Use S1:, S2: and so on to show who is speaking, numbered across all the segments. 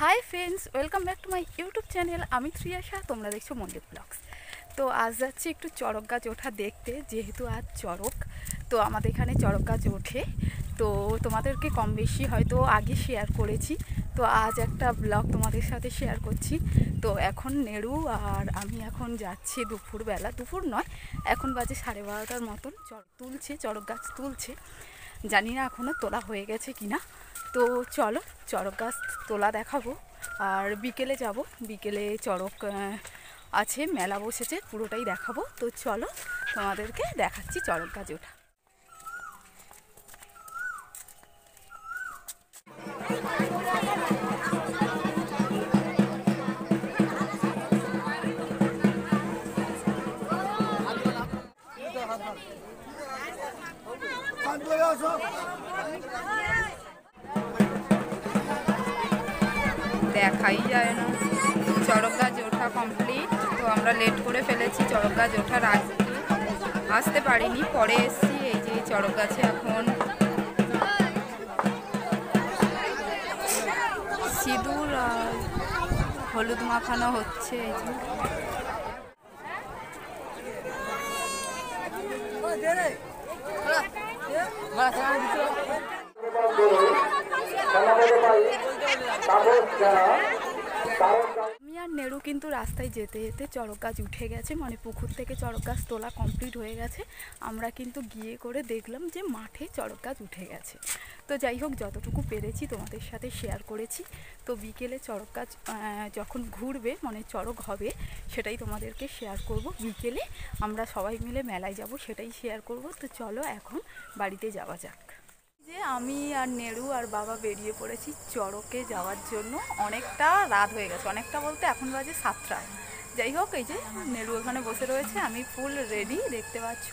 S1: Hi friends, welcome back to my YouTube channel. আমি ত্রিয়াশা, তোমরা দেখছো মল্লিক ব্লগস। তো আজ যাচ্ছি একটু চড়ক গাছ ওঠা দেখতে, যেহেতু আজ চড়ক। তো আমাদের এখানে চড়ক গাছ ওঠে, তো তোমাদেরকে কম বেশি হয়তো আগে শেয়ার করেছি। তো আজ একটা ব্লগ তোমাদের সাথে শেয়ার করছি। তো এখন নেড়ু আর আমি এখন যাচ্ছি দুপুরবেলা, দুপুর নয়, এখন বাজে 12:30টার মতন। চড়ক গাছ তুলছে, জানি না এখনও তোলা হয়ে গেছে কিনা। তো চলো চড়ক গাছ তোলা দেখাবো। আর বিকেলে যাব, বিকেলে চড়ক আছে, মেলা বসেছে, পুরোটাই দেখাবো। তো চলো তোমাদেরকে দেখাচ্ছি চড়ক গাছ ওঠা। দেখাই যায় না, চড়ক গাছ ওঠা কমপ্লিট। তো আমরা লেট করে ফেলেছি, চড়ক গাছ ওঠার আগে আসতে পারিনি, পরে এসছি। এই যে চড়ক গাছে এখন সিঁদুর আর হলুদ মাখানো হচ্ছে। এই যে আমি আর নেড়ু কিন্তু রাস্তায় যেতে যেতে চড়ক গাছ উঠে গেছে, মানে পুকুর থেকে চড়ক গাছ তোলা কমপ্লিট হয়ে গেছে। আমরা কিন্তু গিয়ে করে দেখলাম যে মাঠে চড়ক গাছ উঠে গেছে। তো যাই হোক, যতটুকু পেরেছি তোমাদের সাথে শেয়ার করেছি। তো বিকেলে চড়ক গাছ যখন ঘুরবে, মানে চড়ক হবে, সেটাই তোমাদেরকে শেয়ার করব। বিকেলে আমরা সবাই মিলে মেলায় যাব, সেটাই শেয়ার করব। তো চলো এখন বাড়িতে যাওয়া যাক। যে আমি আর নেড়ু আর বাবা বেরিয়ে পড়েছি চড়কে যাওয়ার জন্য। অনেকটা রাত হয়ে গেছে, অনেকটা বলতে এখন বাজে 7টা। যাই হোক, এই যে নেড়ু ওখানে বসে রয়েছে, আমি ফুল রেডি, দেখতে পাচ্ছ।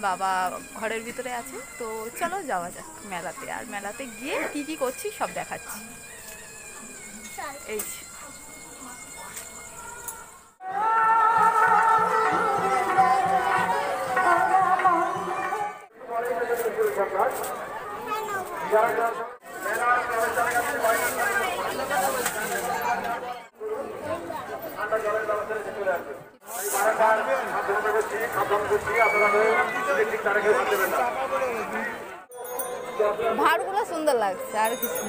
S1: বাবা ঘরের ভিতরে আছে। তো চলো যাওয়া যাক মেলাতে, আর মেলাতে গিয়ে কী কী করছি সব দেখাচ্ছি। এই ভাড়গুলো সুন্দর লাগছে, আর কিছু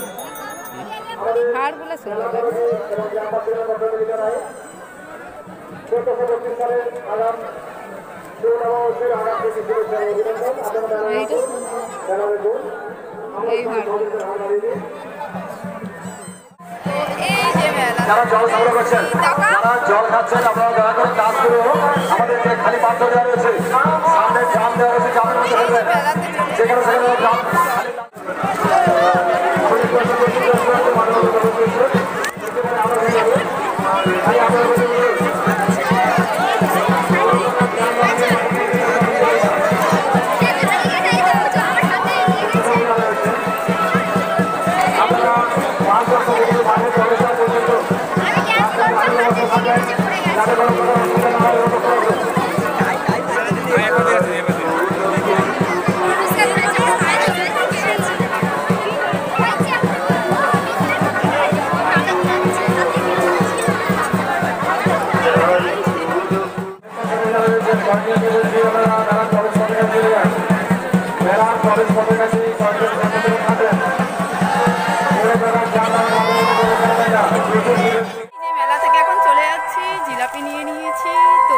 S1: ভাড়গুলো সুন্দর লাগছে।
S2: যারা জল সংগ্রহ করছেন, যারা জল খাচ্ছেন, আপনারা দয়া করে কাজগুলো আমাদের যে খালি পাত্র দেওয়া রয়েছে, সামনে ড্রাম দেওয়া রয়েছে, ড্রামের মধ্যে ফেলবেন। যেখানে সেখানে ড্রাম
S1: মেলা থেকে এখন চলে যাচ্ছি, জিলাপি নিয়ে নিয়েছি। তো